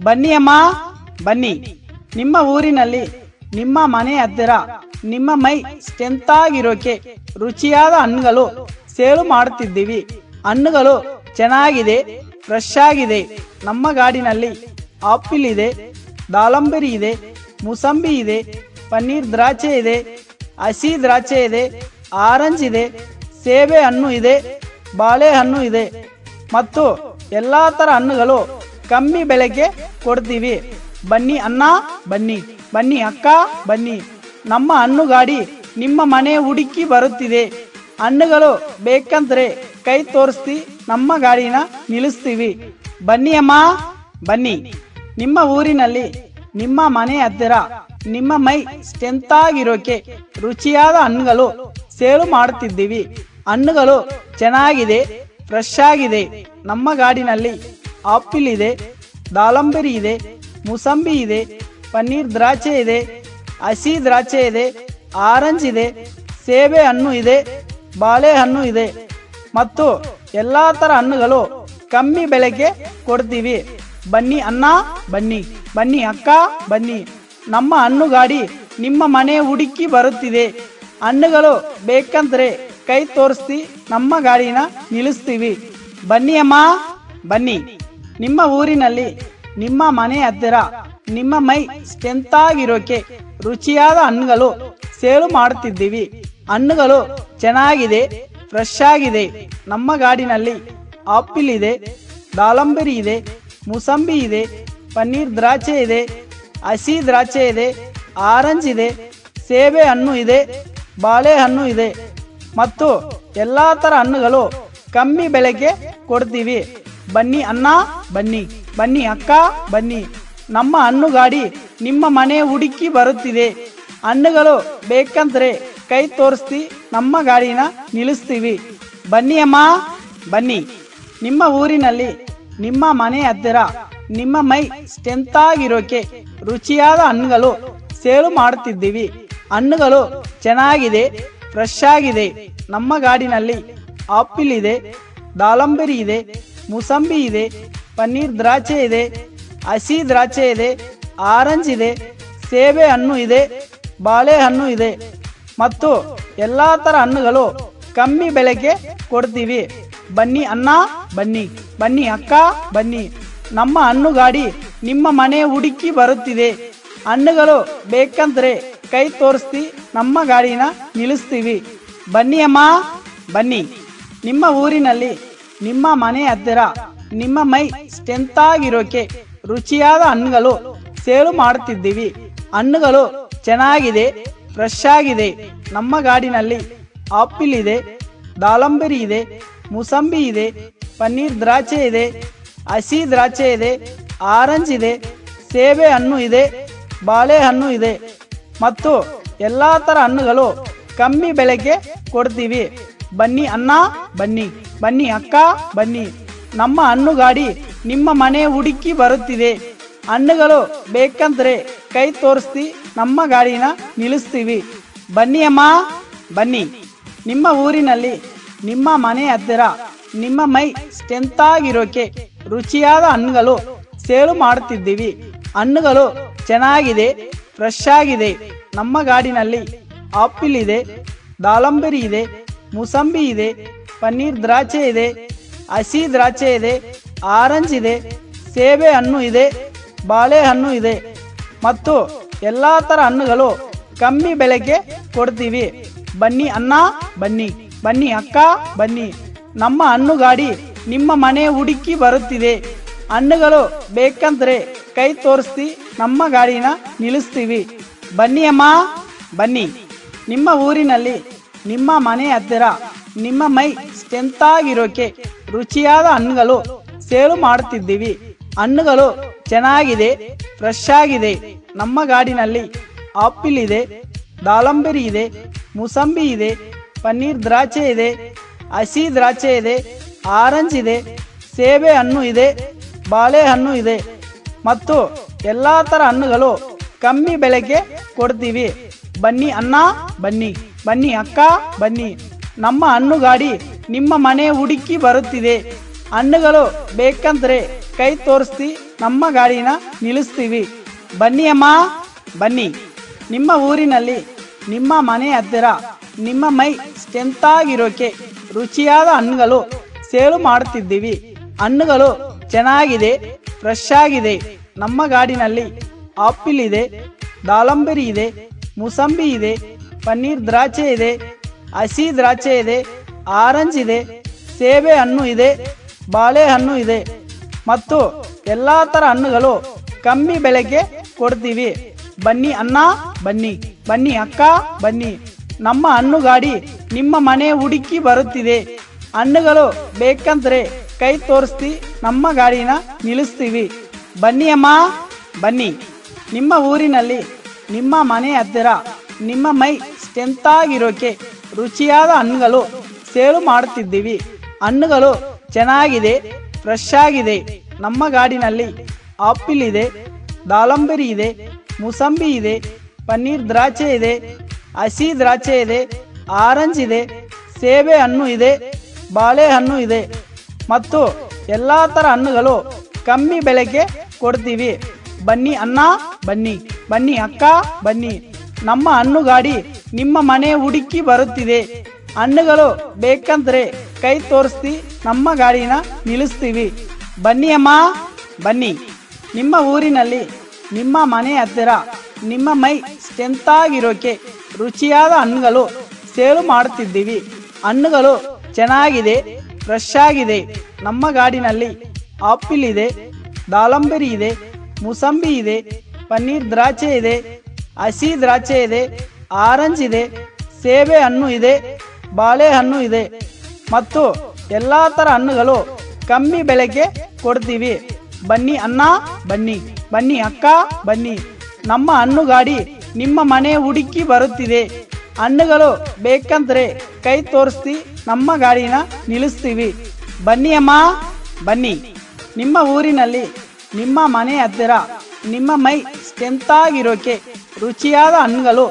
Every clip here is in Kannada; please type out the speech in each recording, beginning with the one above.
ಬನ್ನಿ ಅಮ್ಮ ಬನ್ನಿ. ನಿಮ್ಮ ಊರಿನಲ್ಲಿ ನಿಮ್ಮ ಮನೆ ಹತ್ತಿರ ನಿಮ್ಮ ಮೈ ಸ್ಟ್ರೆಂತ್ ಆಗಿರೋಕೆ ರುಚಿಯಾದ ಹಣ್ಣುಗಳು ಸೇಲು ಮಾಡುತ್ತಿದ್ದೀವಿ. ಹಣ್ಣುಗಳು ಚೆನ್ನಾಗಿದೆ, ಫ್ರೆಶ್ ಆಗಿದೆ. ನಮ್ಮ ಗಾಡಿನಲ್ಲಿ ಆಪಿಲ್ ಇದೆ, ದಾಳಂಬರಿ ಇದೆ, ಮೂಸಂಬಿ ಇದೆ, ಪನ್ನೀರ್ ದ್ರಾಕ್ಷೆ ಇದೆ, ಹಸಿ ದ್ರಾಕ್ಷೆ ಇದೆ, ಆರೆಂಜ್ ಇದೆ, ಸೇಬೆ ಹಣ್ಣು ಇದೆ, ಬಾಳೆಹಣ್ಣು ಇದೆ ಮತ್ತು ಎಲ್ಲ ಥರ ಹಣ್ಣುಗಳು ಕಮ್ಮಿ ಬೆಲೆಗೆ ಕೊಡ್ತೀವಿ. ಬನ್ನಿ ಅಣ್ಣ ಬನ್ನಿ, ಬನ್ನಿ ಅಕ್ಕ ಬನ್ನಿ. ನಮ್ಮ ಹಣ್ಣು ಗಾಡಿ ನಿಮ್ಮ ಮನೆ ಹುಡುಕಿ ಬರುತ್ತಿದೆ. ಹಣ್ಣುಗಳು ಬೇಕಂದ್ರೆ ಕೈ ತೋರಿಸ್ತಿ ನಮ್ಮ ಗಾಡಿನ ನಿಲ್ಲಿಸ್ತೀವಿ. ಬನ್ನಿ ಅಮ್ಮ ಬನ್ನಿ. ನಿಮ್ಮ ಊರಿನಲ್ಲಿ ನಿಮ್ಮ ಮನೆ ಹತ್ತಿರ ನಿಮ್ಮ ಮೈ ಸ್ಟ್ರೆಂತ್ ಆಗಿರೋಕೆ ರುಚಿಯಾದ ಹಣ್ಣುಗಳು ಸೇಲು ಮಾಡುತ್ತಿದ್ದೀವಿ. ಹಣ್ಣುಗಳು ಚೆನ್ನಾಗಿದೆ, ಫ್ರೆಶ್ ಆಗಿದೆ. ನಮ್ಮ ಗಾಡಿನಲ್ಲಿ ಆಪಿಲ್ ಇದೆ, ದಾಳಂಬರಿ ಇದೆ, ಮೂಸಂಬಿ ಇದೆ, ಪನ್ನೀರ್ ದ್ರಾಕ್ಷೆ ಇದೆ, ಹಸಿ ದ್ರಾಕ್ಷೆ ಇದೆ, ಆರೆಂಜ್ ಇದೆ, ಸೇಬೆ ಹಣ್ಣು ಇದೆ, ಬಾಳೆಹಣ್ಣು ಇದೆ ಮತ್ತು ಎಲ್ಲ ಥರ ಹಣ್ಣುಗಳು ಕಮ್ಮಿ ಬೆಲೆಗೆ ಕೊಡ್ತೀವಿ. ಬನ್ನಿ ಅಣ್ಣ ಬನ್ನಿ, ಬನ್ನಿ ಅಕ್ಕ ಬನ್ನಿ. ನಮ್ಮ ಹಣ್ಣು ಗಾಡಿ ನಿಮ್ಮ ಮನೆ ಹುಡುಕಿ ಬರುತ್ತಿದೆ. ಹಣ್ಣುಗಳು ಬೇಕಂದ್ರೆ ಕೈ ತೋರಿಸ್ತಿ ನಮ್ಮ ಗಾಡಿನ ನಿಲ್ಲಿಸ್ತೀವಿ. ಬನ್ನಿ ಅಮ್ಮ ಬನ್ನಿ. ನಿಮ್ಮ ಊರಿನಲ್ಲಿ ನಿಮ್ಮ ಮನೆ ಹತ್ತಿರ ನಿಮ್ಮ ಮೈ ಸ್ಟ್ರೆಂತ್ ಆಗಿರೋಕೆ ರುಚಿಯಾದ ಹಣ್ಣುಗಳು ಸೇಲು ಮಾಡುತ್ತಿದ್ದೀವಿ. ಹಣ್ಣುಗಳು ಚೆನ್ನಾಗಿದೆ, ಫ್ರೆಶ್ ಆಗಿದೆ. ನಮ್ಮ ಗಾಡಿನಲ್ಲಿ ಆಪಿಲ್ ಇದೆ, ದಾಳಂಬರಿ ಇದೆ, ಮೂಸಂಬಿ ಇದೆ, ಪನ್ನೀರ್ ದ್ರಾಕ್ಷೆ ಇದೆ, ಹಸಿ ದ್ರಾಕ್ಷೆ ಇದೆ, ಆರೆಂಜ್ ಇದೆ, ಸೇಬೆ ಹಣ್ಣು ಇದೆ, ಬಾಳೆಹಣ್ಣು ಇದೆ ಮತ್ತು ಎಲ್ಲ ಥರ ಹಣ್ಣುಗಳು ಕಮ್ಮಿ ಬೆಲೆಗೆ ಕೊಡ್ತೀವಿ. ಬನ್ನಿ ಅಣ್ಣ ಬನ್ನಿ, ಬನ್ನಿ ಅಕ್ಕ ಬನ್ನಿ. ನಮ್ಮ ಹಣ್ಣು ಗಾಡಿ ನಿಮ್ಮ ಮನೆ ಹುಡುಕಿ ಬರುತ್ತಿದೆ. ಹಣ್ಣುಗಳು ಬೇಕಂದ್ರೆ ಕೈ ತೋರಿಸ್ತಿ ನಮ್ಮ ಗಾಡಿನ ನಿಲ್ಲಿಸ್ತೀವಿ. ಬನ್ನಿ ಅಮ್ಮ ಬನ್ನಿ. ನಿಮ್ಮ ಊರಿನಲ್ಲಿ ನಿಮ್ಮ ಮನೆ ಹತ್ತಿರ ನಿಮ್ಮ ಮೈ ಸ್ಟ್ರೆಂತ್ ಆಗಿರೋಕೆ ರುಚಿಯಾದ ಹಣ್ಣುಗಳು ಸೇಲು ಮಾಡುತ್ತಿದ್ದೀವಿ. ಹಣ್ಣುಗಳು ಚೆನ್ನಾಗಿದೆ, ಫ್ರೆಶ್ ಆಗಿದೆ. ನಮ್ಮ ಗಾಡಿನಲ್ಲಿ ಆಪಿಲ್ ಇದೆ, ದಾಳಂಬರಿ ಇದೆ, ಮೂಸಂಬಿ ಇದೆ, ಪನ್ನೀರ್ ದ್ರಾಕ್ಷೆ ಇದೆ, ಹಸಿ ದ್ರಾಕ್ಷೆ ಇದೆ, ಆರೆಂಜ್ ಇದೆ, ಸೇಬೆ ಹಣ್ಣು ಇದೆ, ಬಾಳೆಹಣ್ಣು ಇದೆ ಮತ್ತು ಎಲ್ಲ ಥರ ಹಣ್ಣುಗಳು ಕಮ್ಮಿ ಬೆಲೆಗೆ ಕೊಡ್ತೀವಿ. ಬನ್ನಿ ಅಣ್ಣ ಬನ್ನಿ, ಬನ್ನಿ ಅಕ್ಕ ಬನ್ನಿ. ನಮ್ಮ ಹಣ್ಣು ಗಾಡಿ ನಿಮ್ಮ ಮನೆ ಹುಡುಕಿ ಬರುತ್ತಿದೆ. ಹಣ್ಣುಗಳು ಬೇಕಂದ್ರೆ ಕೈ ತೋರಿಸ್ತಿ ನಮ್ಮ ಗಾಡಿನ ನಿಲ್ಲಿಸ್ತೀವಿ. ಬನ್ನಿ ಅಮ್ಮ ಬನ್ನಿ. ನಿಮ್ಮ ಊರಿನಲ್ಲಿ ನಿಮ್ಮ ಮನೆ ಹತ್ತಿರ ನಿಮ್ಮ ಮೈ ಸ್ಟ್ರೆಂತ್ ಆಗಿರೋಕೆ ರುಚಿಯಾದ ಹಣ್ಣುಗಳು ಸೇಲು ಮಾಡುತ್ತಿದ್ದೀವಿ. ಹಣ್ಣುಗಳು ಚೆನ್ನಾಗಿದೆ, ಫ್ರೆಶ್ ಆಗಿದೆ. ನಮ್ಮ ಗಾಡಿನಲ್ಲಿ ಆಪಿಲ್ ಇದೆ, ದಾಳಂಬರಿ ಇದೆ, ಮೂಸಂಬಿ ಇದೆ, ಪನ್ನೀರ್ ದ್ರಾಕ್ಷೆ ಇದೆ, ಹಸಿ ದ್ರಾಕ್ಷೆ ಇದೆ, ಆರೆಂಜ್ ಇದೆ, ಸೇಬೆ ಹಣ್ಣು ಇದೆ, ಬಾಳೆಹಣ್ಣು ಇದೆ ಮತ್ತು ಎಲ್ಲ ಥರ ಹಣ್ಣುಗಳು ಕಮ್ಮಿ ಬೆಲೆಗೆ ಕೊಡ್ತೀವಿ. ಬನ್ನಿ ಅಣ್ಣ ಬನ್ನಿ, ಬನ್ನಿ ಅಕ್ಕ ಬನ್ನಿ. ನಮ್ಮ ಹಣ್ಣು ಗಾಡಿ ನಿಮ್ಮ ಮನೆ ಹುಡುಕಿ ಬರುತ್ತಿದೆ. ಹಣ್ಣುಗಳು ಬೇಕಂದ್ರೆ ಕೈ ತೋರಿಸ್ತಿ ನಮ್ಮ ಗಾಡಿನ ನಿಲ್ಲಿಸ್ತೀವಿ. ಬನ್ನಿ ಅಮ್ಮ ಬನ್ನಿ. ನಿಮ್ಮ ಊರಿನಲ್ಲಿ ನಿಮ್ಮ ಮನೆ ಹತ್ತಿರ ನಿಮ್ಮ ಮೈ ಸ್ಟ್ರೆಂತ್ ಆಗಿರೋಕೆ ರುಚಿಯಾದ ಹಣ್ಣುಗಳು ಸೇಲು ಮಾಡುತ್ತಿದ್ದೀವಿ. ಹಣ್ಣುಗಳು ಚೆನ್ನಾಗಿದೆ, ಫ್ರೆಶ್ ಆಗಿದೆ. ನಮ್ಮ ಗಾಡಿನಲ್ಲಿ ಆಪಿಲ್ ಇದೆ, ದಾಳಂಬರಿ ಇದೆ, ಮೂಸಂಬಿ ಇದೆ, ಪನ್ನೀರ್ ದ್ರಾಕ್ಷೆ ಇದೆ, ಹಸಿ ದ್ರಾಕ್ಷೆ ಇದೆ, ಆರೆಂಜ್ ಇದೆ, ಸೇಬೆ ಹಣ್ಣು ಇದೆ, ಬಾಳೆಹಣ್ಣು ಇದೆ ಮತ್ತು ಎಲ್ಲ ಥರ ಹಣ್ಣುಗಳು ಕಮ್ಮಿ ಬೆಲೆಗೆ ಕೊಡ್ತೀವಿ. ಬನ್ನಿ ಅಣ್ಣ ಬನ್ನಿ, ಬನ್ನಿ ಅಕ್ಕ ಬನ್ನಿ. ನಮ್ಮ ಹಣ್ಣು ಗಾಡಿ ನಿಮ್ಮ ಮನೆ ಹುಡುಕಿ ಬರುತ್ತಿದೆ. ಹಣ್ಣುಗಳು ಬೇಕಂದ್ರೆ ಕೈ ತೋರಿಸ್ತಿ ನಮ್ಮ ಗಾಡಿನ ನಿಲ್ಲಿಸ್ತೀವಿ. ಬನ್ನಿ ಅಮ್ಮ ಬನ್ನಿ. ನಿಮ್ಮ ಊರಿನಲ್ಲಿ ನಿಮ್ಮ ಮನೆ ಹತ್ತಿರ ನಿಮ್ಮ ಮೈ ಸ್ಟ್ರೆಂತ್ ಆಗಿರೋಕೆ ರುಚಿಯಾದ ಹಣ್ಣುಗಳು ಸೇಲು ಮಾಡುತ್ತಿದ್ದೀವಿ. ಹಣ್ಣುಗಳು ಚೆನ್ನಾಗಿದೆ, ಫ್ರೆಶ್ ಆಗಿದೆ. ನಮ್ಮ ಗಾಡಿನಲ್ಲಿ ಆಪಿಲ್ ಇದೆ, ದಾಳಂಬರಿ ಇದೆ, ಮೂಸಂಬಿ ಇದೆ, ಪನ್ನೀರ್ ದ್ರಾಕ್ಷೆ ಇದೆ, ಹಸಿ ದ್ರಾಕ್ಷೆ ಇದೆ, ಆರೆಂಜ್ ಇದೆ, ಸೇಬೆ ಹಣ್ಣು ಇದೆ, ಬಾಳೆಹಣ್ಣು ಇದೆ ಮತ್ತು ಎಲ್ಲ ಥರ ಹಣ್ಣುಗಳು ಕಮ್ಮಿ ಬೆಲೆಗೆ ಕೊಡ್ತೀವಿ. ಬನ್ನಿ ಅಣ್ಣ ಬನ್ನಿ, ಬನ್ನಿ ಅಕ್ಕ ಬನ್ನಿ. ನಮ್ಮ ಹಣ್ಣು ಗಾಡಿ ನಿಮ್ಮ ಮನೆ ಹುಡುಕಿ ಬರುತ್ತಿದೆ. ಹಣ್ಣುಗಳು ಬೇಕಂದ್ರೆ ಕೈ ತೋರಿಸ್ತಿ ನಮ್ಮ ಗಾಡಿನ ನಿಲ್ಲಿಸ್ತೀವಿ. ಬನ್ನಿ ಅಮ್ಮ ಬನ್ನಿ. ನಿಮ್ಮ ಊರಿನಲ್ಲಿ ನಿಮ್ಮ ಮನೆ ಹತ್ತಿರ ನಿಮ್ಮ ಮೈ ಸ್ಟ್ರೆಂತ್ ಆಗಿರೋಕೆ ರುಚಿಯಾದ ಹಣ್ಣುಗಳು ಸೇಲು ಮಾಡುತ್ತಿದ್ದೀವಿ. ಹಣ್ಣುಗಳು ಚೆನ್ನಾಗಿದೆ, ಫ್ರೆಶ್ ಆಗಿದೆ. ನಮ್ಮ ಗಾಡಿನಲ್ಲಿ ಆಪಿಲ್ ಇದೆ, ದಾಳಂಬರಿ ಇದೆ, ಮೂಸಂಬಿ ಇದೆ, ಪನ್ನೀರ್ ದ್ರಾಕ್ಷೆ ಇದೆ, ಹಸಿ ದ್ರಾಕ್ಷೆ ಇದೆ, ಆರೆಂಜ್ ಇದೆ, ಸೇಬೆ ಹಣ್ಣು ಇದೆ, ಬಾಳೆಹಣ್ಣು ಇದೆ ಮತ್ತು ಎಲ್ಲಾ ತರ ಹಣ್ಣುಗಳು ಕಮ್ಮಿ ಬೆಲೆಗೆ ಕೊಡ್ತೀವಿ. ಬನ್ನಿ ಅಣ್ಣ ಬನ್ನಿ, ಬನ್ನಿ ಅಕ್ಕ ಬನ್ನಿ. ನಮ್ಮ ಹಣ್ಣು ಗಾಡಿ ನಿಮ್ಮ ಮನೆ ಹುಡುಕಿ ಬರುತ್ತಿದೆ. ಹಣ್ಣುಗಳು ಬೇಕಂದ್ರೆ ಕೈ ತೋರಿಸ್ತಿ ನಮ್ಮ ಗಾಡಿನ ನಿಲ್ಲಿಸ್ತೀವಿ. ಬನ್ನಿ ಅಮ್ಮ ಬನ್ನಿ. ನಿಮ್ಮ ಊರಿನಲ್ಲಿ ನಿಮ್ಮ ಮನೆ ಹತ್ತಿರ ನಿಮ್ಮ ಮೈ ಸ್ಟ್ರೆಂತ್ ಆಗಿರೋಕೆ ರುಚಿಯಾದ ಹಣ್ಣುಗಳು ಸೇಲು ಮಾಡುತ್ತಿದ್ದೀವಿ. ಹಣ್ಣುಗಳು ಚೆನ್ನಾಗಿದೆ, ಫ್ರೆಶ್ ಆಗಿದೆ. ನಮ್ಮ ಗಾಡಿನಲ್ಲಿ ಆಪಿಲ್ ಇದೆ, ದಾಳಂಬರಿ ಇದೆ, ಮೂಸಂಬಿ ಇದೆ, ಪನ್ನೀರ್ ದ್ರಾಕ್ಷೆ ಇದೆ, ಹಸಿ ದ್ರಾಕ್ಷೆ ಇದೆ, ಆರೆಂಜ್ ಇದೆ, ಸೇಬೆ ಹಣ್ಣು ಇದೆ, ಬಾಳೆಹಣ್ಣು ಇದೆ ಮತ್ತು ಎಲ್ಲಾ ತರ ಹಣ್ಣುಗಳು ಕಮ್ಮಿ ಬೆಲೆಗೆ ಕೊಡ್ತೀವಿ. ಬನ್ನಿ ಅಣ್ಣ ಬನ್ನಿ, ಬನ್ನಿ ಅಕ್ಕ ಬನ್ನಿ. ನಮ್ಮ ಹಣ್ಣು ಗಾಡಿ ನಿಮ್ಮ ಮನೆ ಹುಡುಕಿ ಬರುತ್ತಿದೆ. ಹಣ್ಣುಗಳು ಬೇಕಂದ್ರೆ ಕೈ ತೋರಿಸ್ತಿ ನಮ್ಮ ಗಾಡಿನ ನಿಲ್ಲಿಸ್ತೀವಿ. ಬನ್ನಿ ಅಮ್ಮ ಬನ್ನಿ. ನಿಮ್ಮ ಊರಿನಲ್ಲಿ ನಿಮ್ಮ ಮನೆ ಹತ್ತಿರ ನಿಮ್ಮ ಮೈ ಸ್ಟ್ರೆಂತ್ ಆಗಿರೋಕೆ ರುಚಿಯಾದ ಹಣ್ಣುಗಳು ಸೇಲು ಮಾಡುತ್ತಿದ್ದೀವಿ. ಹಣ್ಣುಗಳು ಚೆನ್ನಾಗಿದೆ, ಫ್ರೆಶ್ ಆಗಿದೆ. ನಮ್ಮ ಗಾಡಿನಲ್ಲಿ ಆಪಿಲ್ ಇದೆ, ದಾಳಂಬರಿ ಇದೆ, ಮೂಸಂಬಿ ಇದೆ, ಪನ್ನೀರ್ ದ್ರಾಕ್ಷೆ ಇದೆ, ಹಸಿ ದ್ರಾಕ್ಷೆ ಇದೆ, ಆರೆಂಜ್ ಇದೆ, ಸೇಬೆ ಹಣ್ಣು ಇದೆ, ಬಾಳೆಹಣ್ಣು ಇದೆ ಮತ್ತು ಎಲ್ಲಾ ತರ ಹಣ್ಣುಗಳು ಕಮ್ಮಿ ಬೆಲೆಗೆ ಕೊಡ್ತೀವಿ. ಬನ್ನಿ ಅಣ್ಣ ಬನ್ನಿ, ಬನ್ನಿ ಅಕ್ಕ ಬನ್ನಿ. ನಮ್ಮ ಹಣ್ಣು ಗಾಡಿ ನಿಮ್ಮ ಮನೆ ಹುಡುಕಿ ಬರುತ್ತಿದೆ. ಹಣ್ಣುಗಳು ಬೇಕಂದ್ರೆ ಕೈ ತೋರಿಸ್ತಿ ನಮ್ಮ ಗಾಡಿನ ನಿಲ್ಲಿಸ್ತೀವಿ. ಬನ್ನಿ ಅಮ್ಮ ಬನ್ನಿ. ನಿಮ್ಮ ಊರಿನಲ್ಲಿ ನಿಮ್ಮ ಮನೆ ಹತ್ತಿರ ನಿಮ್ಮ ಮೈ ಸ್ಟ್ರೆಂತ್ ಆಗಿರೋಕೆ ರುಚಿಯಾದ ಹಣ್ಣುಗಳು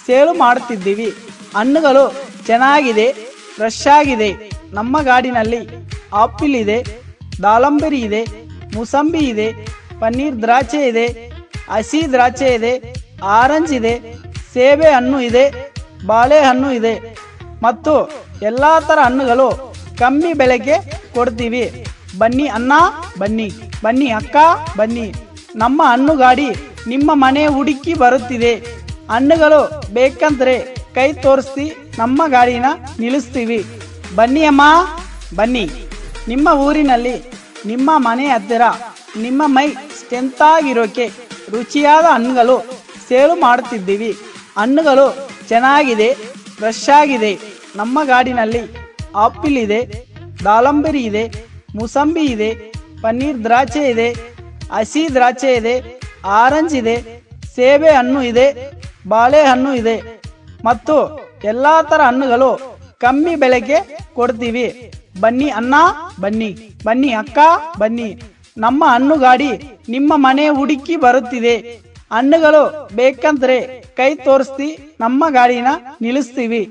ಸೇಲು ಮಾಡುತ್ತಿದ್ದೀವಿ. ಹಣ್ಣುಗಳು ಚೆನ್ನಾಗಿದೆ, ಫ್ರೆಶ್ ಆಗಿದೆ. ನಮ್ಮ ಗಾಡಿನಲ್ಲಿ ಆಪಿಲ್ ಇದೆ, ದಾಳಂಬರಿ ಇದೆ, ಮೂಸಂಬಿ ಇದೆ, ಪನ್ನೀರ್ ದ್ರಾಕ್ಷೆ ಇದೆ, ಹಸಿ ದ್ರಾಕ್ಷೆ ಇದೆ, ಆರೆಂಜ್ ಇದೆ, ಸೇಬೆ ಹಣ್ಣು ಇದೆ, ಬಾಳೆಹಣ್ಣು ಇದೆ ಮತ್ತು ಎಲ್ಲಾ ತರ ಹಣ್ಣುಗಳು ಕಮ್ಮಿ ಬೆಲೆಗೆ ಕೊಡ್ತೀವಿ. ಬನ್ನಿ ಅಣ್ಣ ಬನ್ನಿ, ಬನ್ನಿ ಅಕ್ಕ ಬನ್ನಿ. ನಮ್ಮ ಹಣ್ಣು ಗಾಡಿ ನಿಮ್ಮ ಮನೆ ಹುಡುಕಿ ಬರುತ್ತಿದೆ. ಹಣ್ಣುಗಳು ಬೇಕಂದ್ರೆ ಕೈ ತೋರಿಸ್ತಿ ನಮ್ಮ ಗಾಡಿನ ನಿಲ್ಲಿಸ್ತೀವಿ. ಬನ್ನಿ ಅಮ್ಮ ಬನ್ನಿ. ನಿಮ್ಮ ಊರಿನಲ್ಲಿ ನಿಮ್ಮ ಮನೆ ಹತ್ತಿರ ನಿಮ್ಮ ಮೈ ಸ್ಟ್ರೆಂತ್ ಆಗಿರೋಕೆ ರುಚಿಯಾದ ಹಣ್ಣುಗಳು ಸೇಲು ಮಾಡುತ್ತಿದ್ದೀವಿ. ಹಣ್ಣುಗಳು ಚೆನ್ನಾಗಿದೆ, ಫ್ರೆಶ್ ಆಗಿದೆ. ನಮ್ಮ ಗಾಡಿನಲ್ಲಿ ಆಪಿಲ್ ಇದೆ, ದಾಳಂಬರಿ ಇದೆ, ಮೂಸಂಬಿ ಇದೆ, ಪನ್ನೀರ್ ದ್ರಾಕ್ಷೆ ಇದೆ, ಹಸಿ ದ್ರಾಕ್ಷೆ ಇದೆ, ಆರೆಂಜ್ ಇದೆ, ಸೇಬೆ ಹಣ್ಣು ಇದೆ, ಬಾಳೆಹಣ್ಣು ಇದೆ ಮತ್ತು ಎಲ್ಲಾ ತರ ಹಣ್ಣುಗಳು ಕಮ್ಮಿ ಬೆಲೆಗೆ ಕೊಡ್ತೀವಿ. ಬನ್ನಿ ಅಣ್ಣ ಬನ್ನಿ, ಬನ್ನಿ ಅಕ್ಕ ಬನ್ನಿ. ನಮ್ಮ ಹಣ್ಣು ಗಾಡಿ ನಿಮ್ಮ ಮನೆ ಹುಡುಕಿ ಬರುತ್ತಿದೆ. ಹಣ್ಣುಗಳು ಬೇಕಂದ್ರೆ ಕೈ ತೋರಿಸ್ತಿ ನಮ್ಮ ಗಾಡಿನ ನಿಲ್ಲಿಸ್ತೀವಿ.